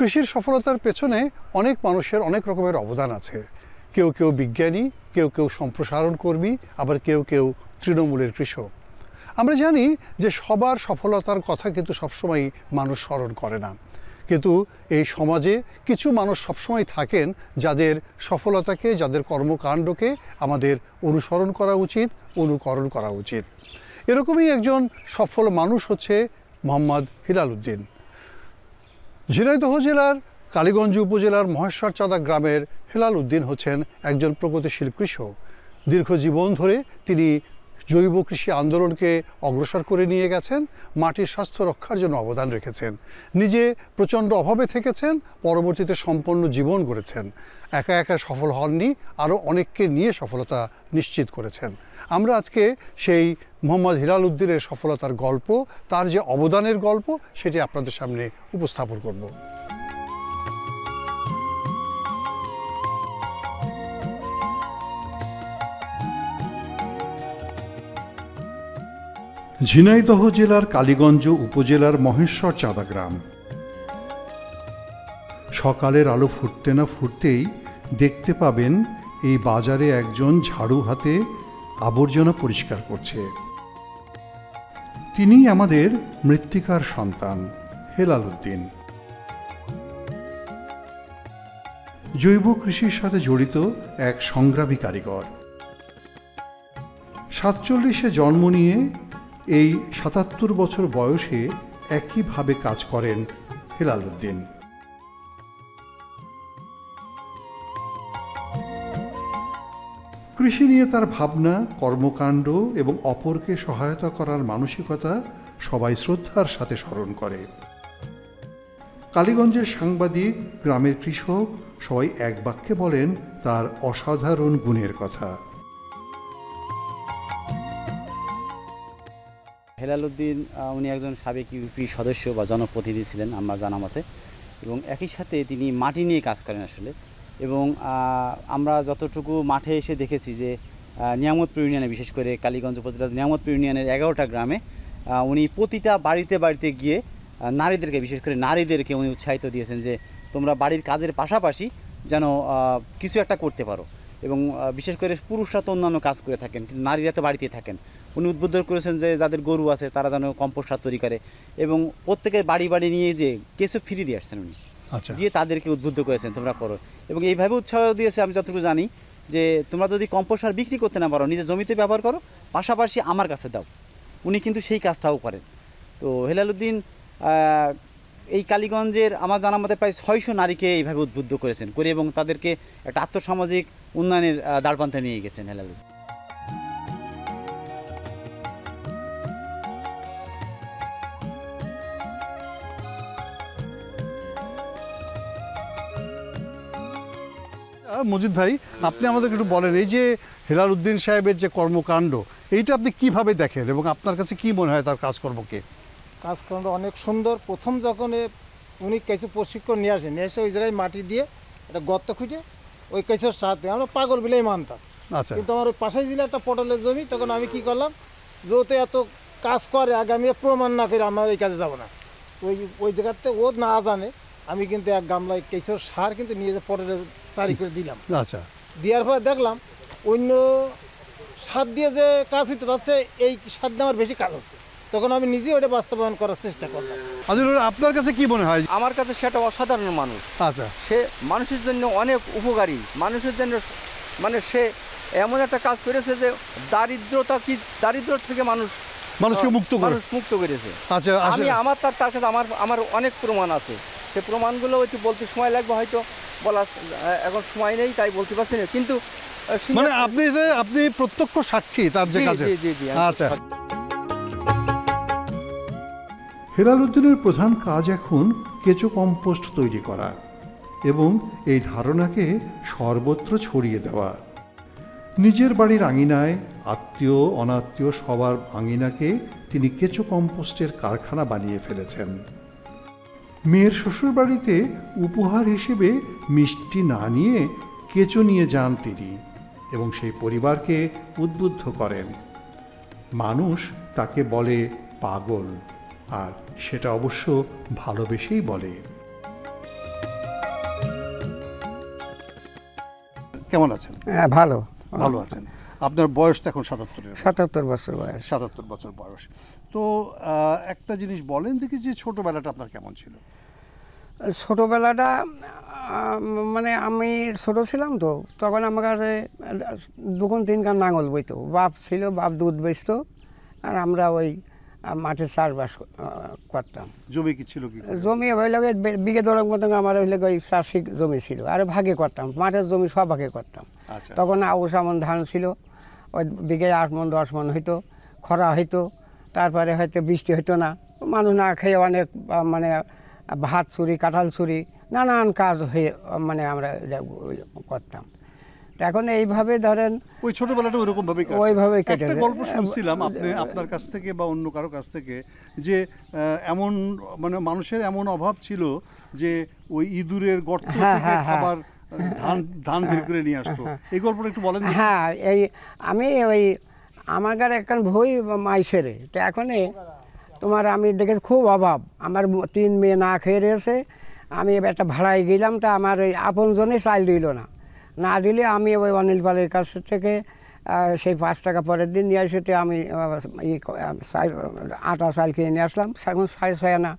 কৃষির সফলতার পেছনে অনেক মানুষের অনেক রকমের অবদান আছে। কেউ কেউ বিজ্ঞানী, কেউ কেউ সম্প্রসারণ কর্মী, আবার কেউ কেউ তৃণমূলের কৃষক। আমরা জানি যে সবার সফলতার কথা কিন্তু সবসময় মানুষ স্মরণ করে না, কিন্তু এই সমাজে কিছু মানুষ সবসময় থাকেন যাদের সফলতাকে, যাদের কর্মকাণ্ডকে আমাদের অনুসরণ করা উচিত, অনুকরণ করা উচিত। এরকমই একজন সফল মানুষ হচ্ছে মোহাম্মদ হিলাল উদ্দিন। ঝিনাইদহ জেলার কালীগঞ্জ উপজেলার মহেশ্বরচাঁদা গ্রামের হিলাল উদ্দিন হচ্ছেন একজন প্রগতিশীল কৃষক। দীর্ঘ জীবন ধরে তিনি জৈব কৃষি আন্দোলনকে অগ্রসর করে নিয়ে গেছেন, মাটির স্বাস্থ্য রক্ষার জন্য অবদান রেখেছেন, নিজে প্রচণ্ড অভাবে থেকেছেন, পরবর্তীতে সম্পন্ন জীবন গড়েছেন। একা একা সফল হননি, আরও অনেককে নিয়ে সফলতা নিশ্চিত করেছেন। আমরা আজকে সেই মোহাম্মদ হিলাল উদ্দিনের সফলতার গল্প, তার যে অবদানের গল্প, সেটি আপনাদের সামনে উপস্থাপন করব। ঝিনাইদহ জেলার কালীগঞ্জ উপজেলার মহেশ্বরচাঁদা গ্রাম। সকালের আলো ফুটতে না ফুটতেই দেখতে পাবেন এই বাজারে একজন ঝাড়ু হাতে আবর্জনা পরিষ্কার করছে। তিনি আমাদের মৃত্তিকার সন্তান হিলাল উদ্দিন। জৈব কৃষির সাথে জড়িত এক সংগ্রামী কারিগর। 47-এ জন্ম নিয়ে এই 77 বছর বয়সে একইভাবে কাজ করেন হিলাল উদ্দিন। কৃষি নিয়ে তার ভাবনা, কর্মকাণ্ড এবং অপরকে সহায়তা করার মানসিকতা সবাই শ্রদ্ধার সাথে স্মরণ করে। কালীগঞ্জের সাংবাদিক, গ্রামের কৃষক সবাই এক বাক্যে বলেন তার অসাধারণ গুণের কথা। হিলাল উদ্দিন উনি একজন সাবেক ইউপি সদস্য বা জনপ্রতিনিধি ছিলেন আমরা জানা মতে, এবং একই সাথে তিনি মাটি নিয়ে কাজ করেন আসলে। এবং আমরা যতটুকু মাঠে এসে দেখেছি যে নিয়ামতপুর ইউনিয়নে, বিশেষ করে কালীগঞ্জ উপজেলার নিয়ামতপুর ইউনিয়নের 11টা গ্রামে উনি প্রতিটা বাড়িতে বাড়িতে গিয়ে নারীদেরকে, বিশেষ করে নারীদেরকে উনি উৎসাহিত দিয়েছেন যে তোমরা বাড়ির কাজের পাশাপাশি যেন কিছু একটা করতে পারো। এবং বিশেষ করে পুরুষরা তো অন্যান্য কাজ করে থাকেন, কিন্তু নারীরা তো বাড়িতে থাকেন। উনি উদ্বুদ্ধ করেছেন যে যাদের গরু আছে তারা যেন কম্পোস্ট সার তৈরি করে, এবং প্রত্যেকের বাড়ি বাড়ি নিয়ে যে কেঁচো ফ্রি দিয়ে আসছেন উনি, দিয়ে তাদেরকে উদ্বুদ্ধ করেছেন তোমরা করো। এবং এইভাবে উৎসাহ দিয়েছে, আমি যতটুকু জানি, যে তোমরা যদি কম্পোস্ট সার বিক্রি করতে না পারো, নিজের জমিতে ব্যবহার করো, পাশাপাশি আমার কাছে দাও। উনি কিন্তু সেই কাজটাও করেন। তো হিলাল উদ্দিন এই কালীগঞ্জের আমার জানা মতে প্রায় 600 নারীকে এইভাবে উদ্বুদ্ধ করেছেন করে, এবং তাদেরকে একটা আর্থসামাজিক উন্নয়নের দ্বারপ্রান্তে নিয়ে গেছেন হিলাল উদ্দিন। মজিদ ভাই, আপনি আমাদেরকে একটু বলেন, এই যে হিলাল উদ্দিন সাহেবের যে কর্মকাণ্ড, এইটা আপনি কিভাবে দেখেন এবং আপনার কাছে কি মনে হয় তার কাজকর্মকে? কাজকর্ম অনেক সুন্দর। প্রথম যখন উনি কিছু প্রশিক্ষণ নিয়ে এসে ওই জায়গায় মাটি দিয়ে একটা গর্ত খুঁজে ওই কিছুর সাথে আমরা পাগল বিলেই মানতাম। আচ্ছা। কিন্তু আমার ওই পাশেই ছিল একটা পটলের জমি, তখন আমি কি করলাম, যেহেতু এত কাজ করে, আগে আমি প্রমাণ না করে আমরা এই কাজে যাবো না। ওই জায়গাতে ও না জানে, আমি কিন্তু এক গামলায় কিছুর সার কিন্তু নিয়ে যে পটলের চারি করে দিলাম। আচ্ছা। দেওয়ার পরে দেখলাম অন্য সার দিয়ে যে কাজ হইতে যাচ্ছে, এই সার দিয়ে আমার বেশি কাজ আছে। তখন আমি নিজে ওটা বাস্তবায়ন করার চেষ্টা করলাম। আপনার কাছে কি মনে হয়? আমার কাছে সেটা অসাধারণ মানুষ। আচ্ছা। সে মানুষের জন্য অনেক উপকারী, মানুষের জন্য মানে সে এমন একটা কাজ করেছে যে দারিদ্র থেকে মানুষকে মুক্ত করেছে। আচ্ছা। আমি আমার তার কাছে আমার অনেক প্রমাণ আছে। সে প্রমাণগুলো একটু বলতে সময় লাগবে, হয়তো বলা এখন সময় নেই, তাই বলতে পারছি না। কিন্তু মানে আপনি প্রত্যক্ষ সাক্ষী তার যে কাজে। জি। আচ্ছা। হিলাল উদ্দিনের প্রধান কাজ এখন কেঁচো কম্পোস্ট তৈরি করা এবং এই ধারণাকে সর্বত্র ছড়িয়ে দেওয়া। নিজের বাড়ির আঙিনায় আত্মীয় অনাত্মীয় সবার আঙিনাকে তিনি কেঁচো কম্পোস্টের কারখানা বানিয়ে ফেলেছেন। মেয়ের শ্বশুর বাড়িতে উপহার হিসেবে মিষ্টি না নিয়ে কেঁচো নিয়ে যান তিনি এবং সেই পরিবারকে উদ্বুদ্ধ করেন। মানুষ তাকে বলে পাগল, আর সেটা অবশ্য ভালোবেসেই বলে। কেমন আছেন? হ্যাঁ, ভালো। ভালো আছেন। আপনার বয়স তো এখন 77 77 বছর বয়স। 77 বছর বয়স। তো একটা জিনিস বলেন দেখি যে ছোটবেলাটা আপনার কেমন ছিল? ছোটোবেলাটা মানে আমি ছোট ছিলাম তো, তখন আমার কাছে 2-3 খান নাঙল বইতো। বাপ ছিল, বাপ দুধ বেচতো, আর আমরা ওই মাঠে চাষবাস করতাম। জমি কি ছিল? কি জমি ওই লাগে বিঘে 10 মতো আমার ওই লাগে ওই চাষি জমি ছিল, আর ভাগে করতাম, মাঠের জমি সব ভাগে করতাম। তখন আউশ আমন ধান ছিল, ওই বিঘে 8 মণ 10 মণ হইতো, খরা হইতো, তারপরে হয়তো বৃষ্টি হইতো না, মানুষ না খেয়ে অনেক মানে ভাত চুরি, কাঁঠাল চুরি, নানান কাজ হয়ে মানে আমরা করতাম। এখন এইভাবে ধরেন ওই ছোটবেলাটা ওইভাবে কেটে। একটা গল্প শুনছিলাম আপনার কাছ থেকে বা অন্য কারো কাছ থেকে, যে এমন মানে মানুষের এমন অভাব ছিল যে ওই ইঁদুরের গর্ত থেকে খাবার ধান বের করে নিয়ে আসতো। এই গল্পটা একটু বলেন। হ্যাঁ, এই আমি ওই আমার গায়ে এখন ভই মাইসেরে, তো এখন তোমার আমি দেখেছি খুব অভাব, আমার 3 মেয়ে না খেয়ে রয়েছে, আমি একটা ভাড়ায় গেলাম, তা আমার ওই আপনজনে চাল দিল না দিলে আমি ওই অনিল পালের কাছ থেকে সেই 5 টাকা পরের দিন নিয়ে আসতে আমি আটা চাল কিনে নিয়ে আসলাম। এখন 6.5 আনা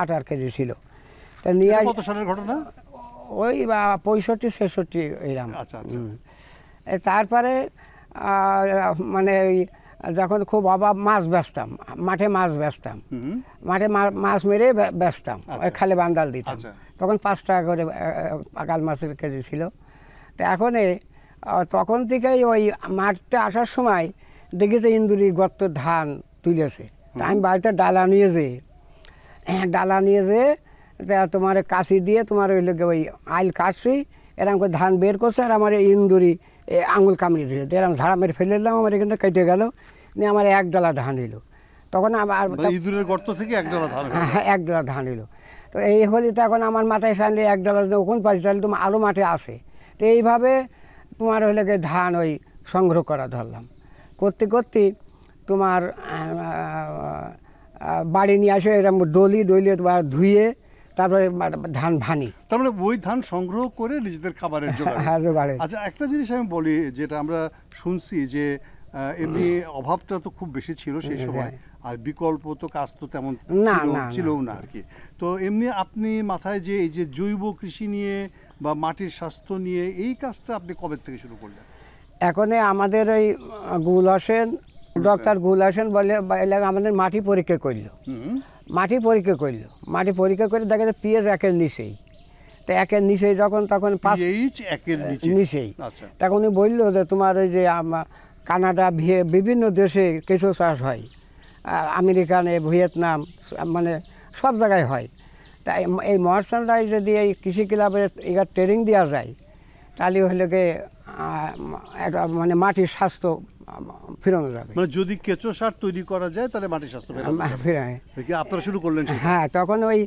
8 কেজি ছিল। তা নিয়ে কত সালের ঘটনা? ওই 65-66 এরকম। আচ্ছা। তারপরে মানে যখন খুব অভাব, মাছ বেচতাম, মাঠে মাছ বেচতাম, মাঠে মাছ মেরে বেচতাম, ওই খালে বান্দাল দিতাম। তখন 5 টাকা করে পাকাল মাছের কেজি ছিল। তো এখন তখন থেকেই ওই মাঠতে আসার সময় দেখেছে ইন্দুরি গর্ত ধান তুলেছে। তা আমি বাড়িতে ডালা নিয়ে যেয়ে তোমার কাশি দিয়ে তোমার ওই লোকে ওই আইল কাটছি, এরকম করে ধান বের করছে, আর আমার ইন্দুরি আঙুল কামড়িয়ে দিল, এরকম ঝাড়া মেরে ফেলে দিলাম, আমার এখানে কেটে গেল, নিয়ে আমার 1 ডালা ধান এলো। তখন আবার ইঁদুরের গর্ত থেকে 1 ডালা ধান, 1 ডালা ধান এলো। তো এই হলে তো এখন আমার মাথায় সানলে 1 ডালা ওখান পাশে তাহলে তোমার আরও মাঠে আসে। তো এইভাবে তোমার ওই লোকে ধান ওই সংগ্রহ করা ধরলাম, করতে করতে তোমার বাড়ি নিয়ে আসে এরকম ডলি তোমার ধুয়ে তারপরে ধান ভানি। তার মানে ওই ধান সংগ্রহ করে নিজেদের খাবারের জোগাড়। আচ্ছা, একটা জিনিস আমি বলি, যেটা আমরা শুনছি যে এমনি অভাবটা তো খুব বেশি ছিল সেই সময়, আর বিকল্প তো কাজ তো তেমন ছিল না আর কি। তো এমনি আপনি মাথায় যে এই যে জৈব কৃষি নিয়ে বা মাটির স্বাস্থ্য নিয়ে এই কাজটা আপনি কবে থেকে শুরু করলেন? এখন আমাদের ওই গুল হোসেন, ডক্টর গুল হোসেন বলে আমাদের মাটি পরীক্ষা করলো, মাটি পরীক্ষা করে দেখা যায় পিএইচ 1-এর নিচেই। তো 1-এর নিচেই যখন তখন 5 নিচেই, তখন উনি বললো যে তোমার ওই যে কানাডা বিভিন্ন দেশে কেঁচো চাষ হয়, আমেরিকানে, ভিয়েতনাম, মানে সব জায়গায় হয়। তাই এই মহারাষ্ট্রায় যদি এই কৃষি ক্লাবের এগার ট্রেনিং দেওয়া যায়, তাহলে হলে একটা মানে মাটির স্বাস্থ্য ফেরানো যাবে। মানে যদি কেঁচো সার তৈরি করা যায় তাহলে মাটির স্বাস্থ্য ফেরায়। আপনারা শুরু করলেন? হ্যাঁ, তখন ওই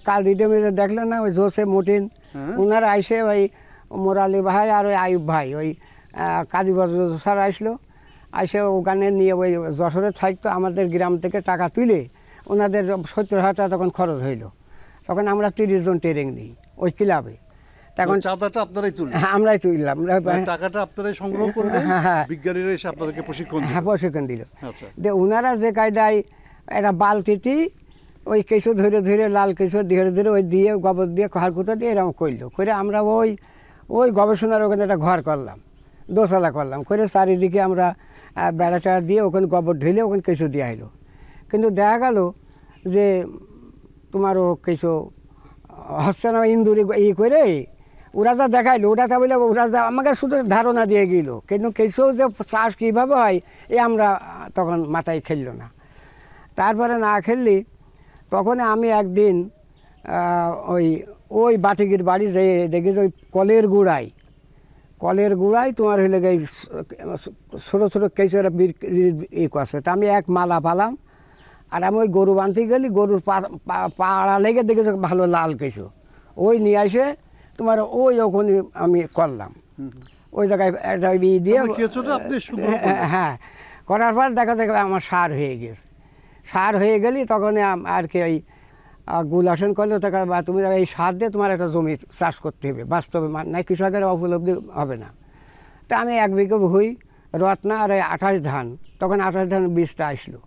কাল রিডিওমে দেখলেন না, ওই জোসে মতিন, ওনারা আইসে ওই মোরালি ভাই আর ওই আয়ুব ভাই, ওই কাজী বজর স্যার আইসে ওখানে নিয়ে ওই যশোরে থাকতো, আমাদের গ্রাম থেকে টাকা তুলে ওনাদের 70,000 টাকা তখন খরচ হইল। তখন আমরা 30 জন ট্রেনিং নিই ওই ক্লাবে। তখন চাঁদাটা আপনারাই তুললেন? আমরাই তুললাম, টাকাটা আপনারাই সংগ্রহ করলেন, বিজ্ঞানীরা এসে আপনাদেরকে প্রশিক্ষণ দিল। যে ওনারা যে কায়দায় একটা বালতিতে ওই কেঁচো ধরে লাল কেঁচো ধরে ওই দিয়ে গোবর দিয়ে খড়কুটো দিয়ে এরকম করলো, করে আমরা ওই গবেষণার ওখানে একটা ঘর করলাম, দোতলা করলাম, করে চারিদিকে আমরা বেড়া টেড়া দিয়ে ওখানে গোবর ঢেলে ওখানে কেঁচো দেওয়া হলো। কিন্তু দেখা গেল যে তোমারও কেঁচো হচ্ছে না, ইন্দুরি করে ওরা যা দেখাইলো, ওটা বলে ওরা যা আমাকে শুধু ধারণা দিয়ে গেল, কিন্তু কেঁচো যে চাষ কীভাবে হয় আমরা তখন মাথায় খেললো না। তারপরে না খেললি তখন আমি একদিন ওই বাটিকির বাড়ি যেয়ে দেখেছি ওই কলের গুঁড়ায় তোমার হলে গিয়ে ছোটো ছোটো কেঁচোরা করছে। তা আমি 1 মালা পালাম, আর আমি ওই গরু বাঁধতে গেলি, গরুর পাড়া লেগে দেখেছি ভালো লাল কেঁচো, ওই নিয়ে আসে তোমার ওখানে আমি করলাম, ওই জায়গায় একটা দিয়ে। হ্যাঁ, করার পর দেখা যায় আমার সার হয়ে গেছে। সার হয়ে গেলি তখন আর কি ওই গুলাসন করলে তাকে বা তুমি এই সার দিয়ে তোমার একটা জমি চাষ করতে হবে, বাস্তবে না কৃষকের উপলব্ধি হবে না। তা আমি 1 বিঘে ভুই রত্না আর 28 ধান, তখন 28 ধান বীজটা আসলো,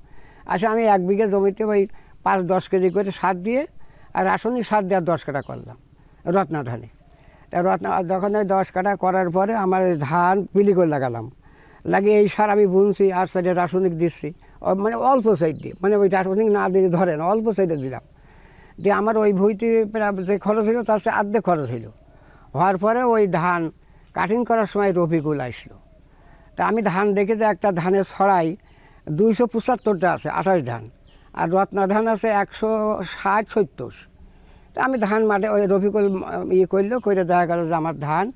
আমি 1 বিঘে জমিতে ওই 5-10 কেজি করে সার দিয়ে আর রাসায়নিক সার দিয়ে 10 কাঠা করলাম রত্না ধানে। তা রত্না যখন 10 কাঠা করার পরে আমার ধান বিলি করে লাগালাম, লাগিয়ে এই সার আমি বুনছি আর সাইডে রাসায়নিক দিচ্ছি, মানে অল্প সাইড দিয়ে, মানে ওই রাসায়নিক না দিয়ে ধরেন অল্প সাইডে দিলাম দিয়ে আমার ওই ভুঁইটি প্রায় যে খরচ হলো তার চেয়ে অর্ধেক খরচ হইলো। হওয়ার পরে ওই ধান কাটিং করার সময় রফিকুল আসলো। তা আমি ধান দেখে যে একটা ধানের ছড়াই 275টা আছে 28 ধান, আর রত্না ধান আছে 160-70। তা আমি ধান মাঠে ওই রফিকুল করলো, করে দেখা গেল যে আমার ধান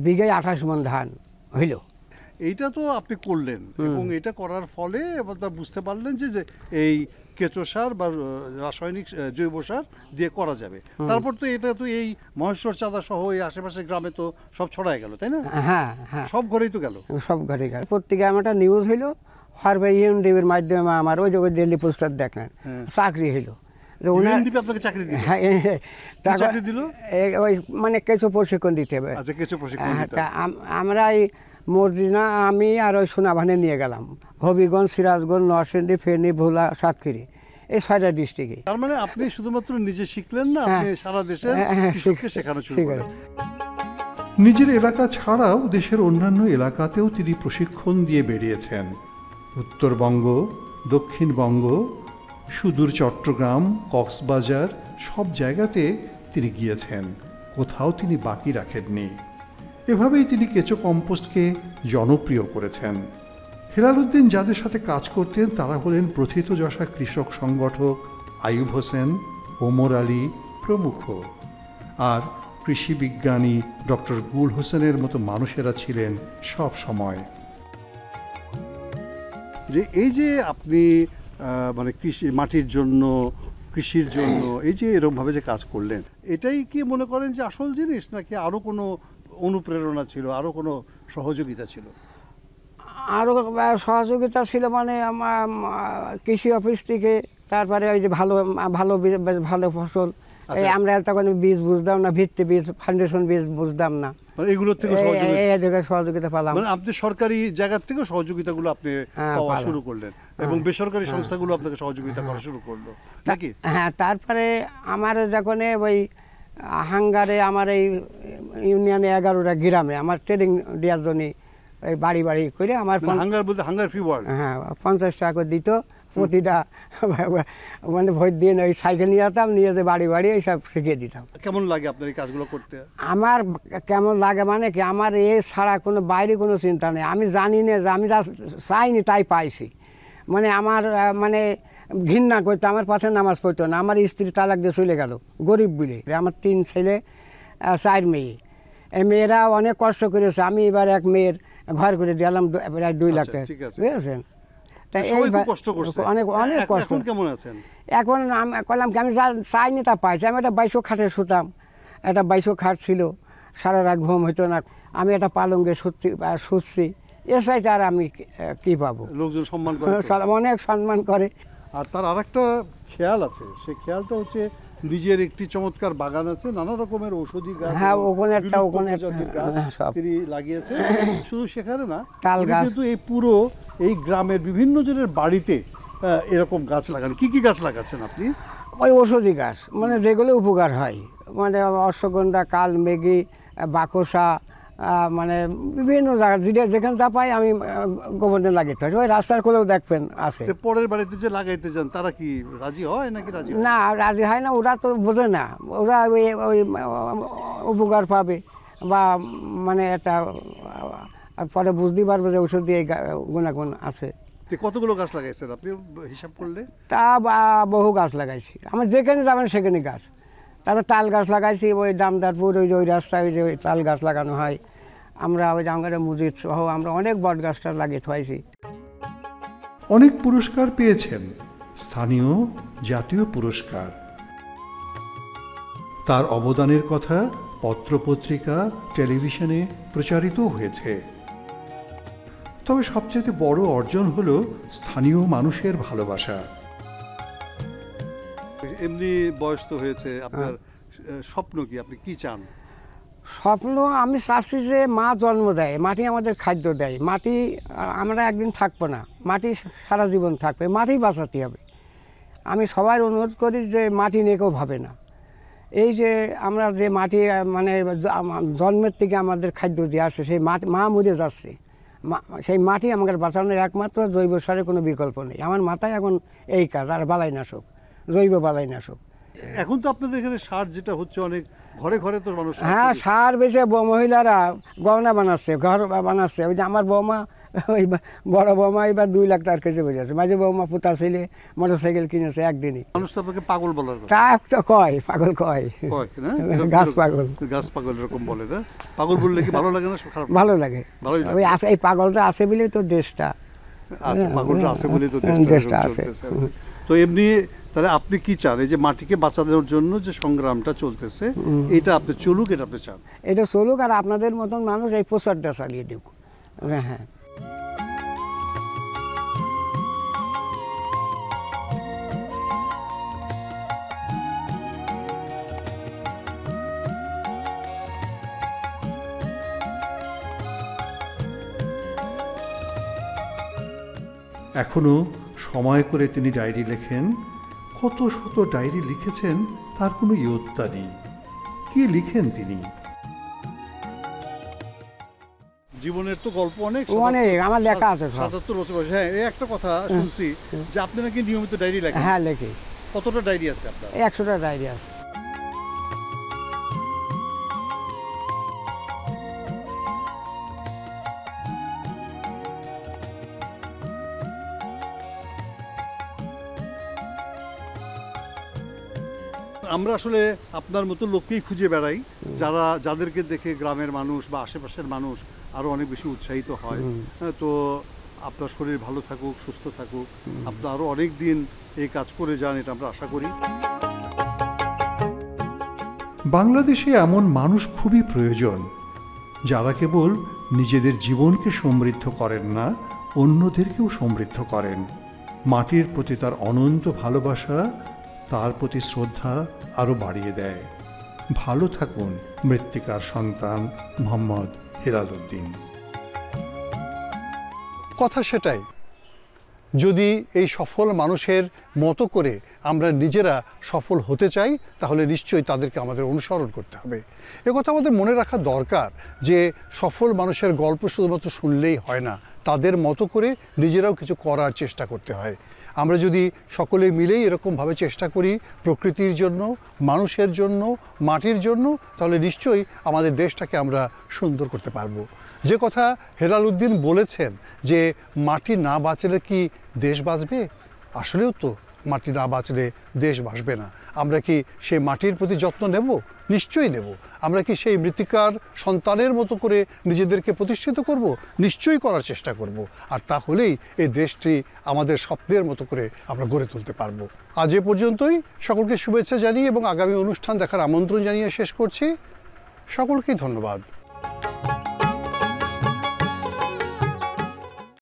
বিঘায় 28 মণ ধান হইল। এইটা তো আপনি করলেন এবং এটা করার ফলে এবার তা বুঝতে পারলেন যে এই কেঁচো সার বা রাসায়নিক জৈব সার দিয়ে করা যাবে। তারপর তো এটা তো এই মহেশ্বর চাঁদা সহ এই আশেপাশের গ্রামে তো সব ছড়ায় গেল, তাই না? হ্যাঁ হ্যাঁ, সব ঘরেই তো গেল, সব ঘরে গেল। প্রত্যেকে আমার একটা নিউজ হইলো, হওয়ার পরে ইউএনডিপির মাধ্যমে আমার ওই যে ওই দিল্লি পোস্টার দেখেন চাকরি হইলো। আপনাকে চাকরি দিল? হ্যাঁ, চাকরি দিল ওই মানে কিছু প্রশিক্ষণ দিতে হবে। আচ্ছা, কিছু প্রশিক্ষণ দিতে হবে। আমরা এই মর্জিনা আমি আর ওই সোনাভানে নিয়ে গেলাম, হবিগঞ্জ, সিরাজগঞ্জ, নরসিংদী, ফেনী, ভোলা, সাতক্ষীরা, এই 6টা ডিস্ট্রিক্টে। তার মানে আপনি শুধুমাত্র নিজে শিখলেন না, আপনি সারা দেশের কৃষককে শেখানো শুরু করলেন। নিজের এলাকা ছাড়াও দেশের অন্যান্য এলাকাতেও তিনি প্রশিক্ষণ দিয়ে বেরিয়েছেন। উত্তরবঙ্গ, দক্ষিণবঙ্গ, সুদূর চট্টগ্রাম, কক্সবাজার সব জায়গাতে তিনি গিয়েছেন, কোথাও তিনি বাকি রাখেননি। এভাবেই তিনি কেঁচো কম্পোস্টকে জনপ্রিয় করেছেন। হেলাল উদ্দিন যাদের সাথে কাজ করতেন তারা হলেন প্রথিতযশা কৃষক সংগঠক আইয়ুব হোসেন, ওমর আলী প্রমুখ, আর কৃষি বিজ্ঞানী ডক্টর গুল হোসেনের মতো মানুষেরা ছিলেন সব সময়। যে এই যে আপনি মানে কৃষি মাটির জন্য, কৃষির জন্য এই যে এরকমভাবে যে কাজ করলেন, এটাই কি মনে করেন যে আসল জিনিস, নাকি আরও কোনো অনুপ্রেরণা ছিল, আরও কোনো সহযোগিতা ছিল? আরও সহযোগিতা ছিল মানে আমার কৃষি অফিস থেকে, তারপরে ওই যে ভালো ভালো ভালো ফসল, এই আমরা তখন বীজ বুঝতাম না, ভিত্তি বীজ, ফাউন্ডেশন বীজ বুঝতাম না, এগুলোর থেকে সহযোগিতা পেলাম। মানে আপনি সরকারি জায়গার থেকে সহযোগিতাগুলো আপনি পাওয়া শুরু করলেন এবং বেসরকারি সংস্থাগুলো আপনাকে সহযোগিতা করা শুরু করলো নাকি? হ্যাঁ, তারপরে আমার যখন ওই হাঙ্গারে আমার এই ইউনিয়নে 11টা গ্রামে আমার ট্রেনিং দেওয়ার জন্য ওই বাড়ি বাড়ি করে আমার হাঙ্গার বলতে হাঙ্গার ফ্রি ওয়ার্ল্ড, হ্যাঁ 50 টাকা করে দিত প্রতিটা, মানে ভোট দিয়ে ওই সাইকেল নিয়ে যেতাম, নিয়ে যে বাড়ি বাড়ি এইসব শিখিয়ে দিতাম। কেমন লাগে আপনার এই কাজগুলো করতে? আমার কেমন লাগে মানে কি, আমার এ ছাড়া কোনো বাইরে কোনো চিন্তা নেই। আমি জানি না যে আমি যা চাইনি তাই পাইছি। মানে আমার মানে ঘৃণা করতো, আমার পাশে নামাজ পড়তো না, আমার স্ত্রী তালাক দিয়ে চলে গেল গরিব বলে। আমার 3 ছেলে 4 মেয়ে, এই মেয়েরা অনেক কষ্ট করেছে। আমি এবার এক মেয়ের ঘর করে দিলাম প্রায় 2 লাখ টাকা, বুঝেছেন? অনেক অনেক কষ্ট। কেমন আছেন এখন? আমি করলাম কি, আমি যা চাইনি তা পাইছি। আমি একটা 2200 খাটে শুতাম, একটা 2200 খাট ছিল, সারা রাত ঘুম হইতো না। আমি একটা পালঙ্গে শুচ্ছি, এ চাইতে আর আমি কি পাবো? লোকজন সম্মান করে, অনেক সম্মান করে। আর তার আরেকটা খেয়াল আছে, সেই খেয়ালটা হচ্ছে নিজের একটি চমৎকার বাগান আছে, নানা রকমের ঔষধি গাছ, হ্যাঁ ওখানে একটা, ওখানে তিনি লাগিয়েছে। শুধু সেখানে না, তাল গাছ, কিন্তু এই পুরো এই গ্রামের বিভিন্ন জনের বাড়িতে এরকম গাছ লাগান। কি কি গাছ লাগাচ্ছেন আপনি? ওই ঔষধি গাছ, মানে যেগুলো উপকার হয়, মানে অশ্বগন্ধা, কালমেঘি, বাকসা, মানে বিভিন্ন জায়গা যেখানে যা পাই আমি গোবর্ধন লাগিয়ে থাকি। ওই রাস্তার কোলেও দেখবেন আছে। পরের বাড়িতে যে লাগাইতে যান তারা কি রাজি হয় নাকি রাজি না? রাজি হয় না, ওরা তো বোঝে না, ওরা ওই উপকার পাবে বা মানে এটা পরে বুঝতেই পারবে যে ওষুধ দিয়ে গুণাগুণ আছে। কতগুলো গাছ লাগাইছেন আপনি হিসাব করলে? তা বহু গাছ লাগাইছি, আমার যেখানে যাবেন সেখানে গাছ। তারপর তাল গাছ লাগাইছি ওই দামদারপুর, ওই যে ওই রাস্তায় ওই যে ওই তাল গাছ লাগানো হয়। আমরা ওই জাঙ্গারে মসজিদ সহ আমরা অনেক বট গাছটা লাগিয়ে থাইছি। অনেক পুরস্কার পেয়েছেন, স্থানীয়, জাতীয় পুরস্কার। তার অবদানের কথা পত্রপত্রিকা, টেলিভিশনে প্রচারিত হয়েছে। তবে সবচেয়ে বড় অর্জন হলো স্থানীয় মানুষের ভালোবাসা। এমনি বয়স তো হয়েছে, আপনার স্বপ্ন কি, আপনি কি চান? স্বপ্ন আমি চাচ্ছি যে মা জন্ম দেয়, মাটি আমাদের খাদ্য দেয়, মাটি আমরা একদিন থাকবো না, মাটি সারা জীবন থাকবে, মাটি বাঁচাতে হবে। আমি সবার অনুরোধ করি যে মাটি নিয়ে কেউ ভাবে না। এই যে আমরা যে মাটি মানে জন্মের থেকে আমাদের খাদ্য দিয়ে আসছে, সেই মাটি মা মরে যাচ্ছে, সেই মাটি আমাদের বাঁচানোর একমাত্র জৈব সারের কোনো বিকল্প নেই। আমার মাথায় এখন এই কাজ, আর বালাইনাশক, জৈব বালাইনাশক। এখন তো আপনাদের এখানে সার যেটা হচ্ছে অনেক ঘরে ঘরে তো মানুষ, হ্যাঁ সার বেছে মহিলারা গহনা বানাচ্ছে, ঘর বানাচ্ছে। ওই যে আমার বৌমা, ওই বড় বৌমা এবার 2 লাখ টাকার কেজি বেজেছে, মাঝে বৌমা পুতা ছেলে মোটরসাইকেল কিনেছে একদিনই। মানুষ তো আপনাকে পাগল বলার কথা, তা তো কয় পাগল, কয় গাছ পাগল, গাছ পাগল এরকম বলে না? পাগল বললে কি ভালো লাগে না? ভালো লাগে। ওই আছে, এই পাগলটা আছে বলেই তো দেশটা, আচ্ছা পাগলটা আছে বলেই তো দেশটা আছে। তো এমনি তাহলে আপনি কি চান, এই যে মাটিকে বাঁচানোর জন্য যে সংগ্রামটা চলতেছে, এটা আপনি চলুক, এটা আপনি চান? এটা চলুক, আর আপনাদের মতন মানুষ এই প্রচারটা চালিয়ে দিক। হ্যাঁ এখনো সময় করে তিনি ডায়েরি লেখেন। কত শত ডায়েরি লিখেছেন, তার কোনো ইয়ত্তা নেই। কি লিখেন তিনি? জীবনের তো গল্প অনেক আমার লেখা আছে। 77 বছর বয়স। হ্যাঁ, এই একটা কথা শুনছি যে আপনি নাকি নিয়মিত ডায়েরি লেখেন। হ্যাঁ লেখি। কতটা ডায়েরি আছে আপনার? 100টা ডায়েরি আছে। আমরা আসলে আপনার মতো লোককেই খুঁজে বেড়াই, যাদেরকে দেখে গ্রামের মানুষ বা আশেপাশের মানুষ আরো অনেক বেশি উৎসাহিত হয়। তো আপনার শরীর ভালো থাকুক, সুস্থ থাকুক, আপনি আরো অনেক দিন এই কাজ করে যান, এটা আমরা আশা করি। বাংলাদেশে এমন মানুষ খুবই প্রয়োজন, যারা কেবল নিজেদের জীবনকে সমৃদ্ধ করেন না, অন্যদেরকেও সমৃদ্ধ করেন। মাটির প্রতি তার অনন্ত ভালোবাসা তার প্রতি শ্রদ্ধা আরও বাড়িয়ে দেয়। ভালো থাকুন মৃত্তিকার সন্তান মোহাম্মদ হেলাল উদ্দিন। কথা সেটাই, যদি এই সফল মানুষের মতো করে আমরা নিজেরা সফল হতে চাই, তাহলে নিশ্চয়ই তাদেরকে আমাদের অনুসরণ করতে হবে। একথা আমাদের মনে রাখা দরকার যে সফল মানুষের গল্প শুধুমাত্র শুনলেই হয় না, তাদের মতো করে নিজেরাও কিছু করার চেষ্টা করতে হয়। আমরা যদি সকলে মিলেই এরকমভাবে চেষ্টা করি প্রকৃতির জন্য, মানুষের জন্য, মাটির জন্য, তাহলে নিশ্চয়ই আমাদের দেশটাকে আমরা সুন্দর করতে পারবো। যে কথা হেলাল উদ্দিন বলেছেন যে মাটি না বাঁচলে কি দেশ বাঁচবে? আসলেও তো মাটি না বাঁচলে দেশ বাঁচবে না। আমরা কি সেই মাটির প্রতি যত্ন নেব? নিশ্চয়ই নেব। আমরা কি সেই মৃত্তিকার সন্তানের মতো করে নিজেদেরকে প্রতিষ্ঠিত করব? নিশ্চয়ই করার চেষ্টা করব। আর তাহলেই এই দেশটি আমাদের স্বপ্নের মতো করে আমরা গড়ে তুলতে পারবো। আজ এ পর্যন্তই। সকলকে শুভেচ্ছা জানিয়ে এবং আগামী অনুষ্ঠান দেখার আমন্ত্রণ জানিয়ে শেষ করছি। সকলকেই ধন্যবাদ।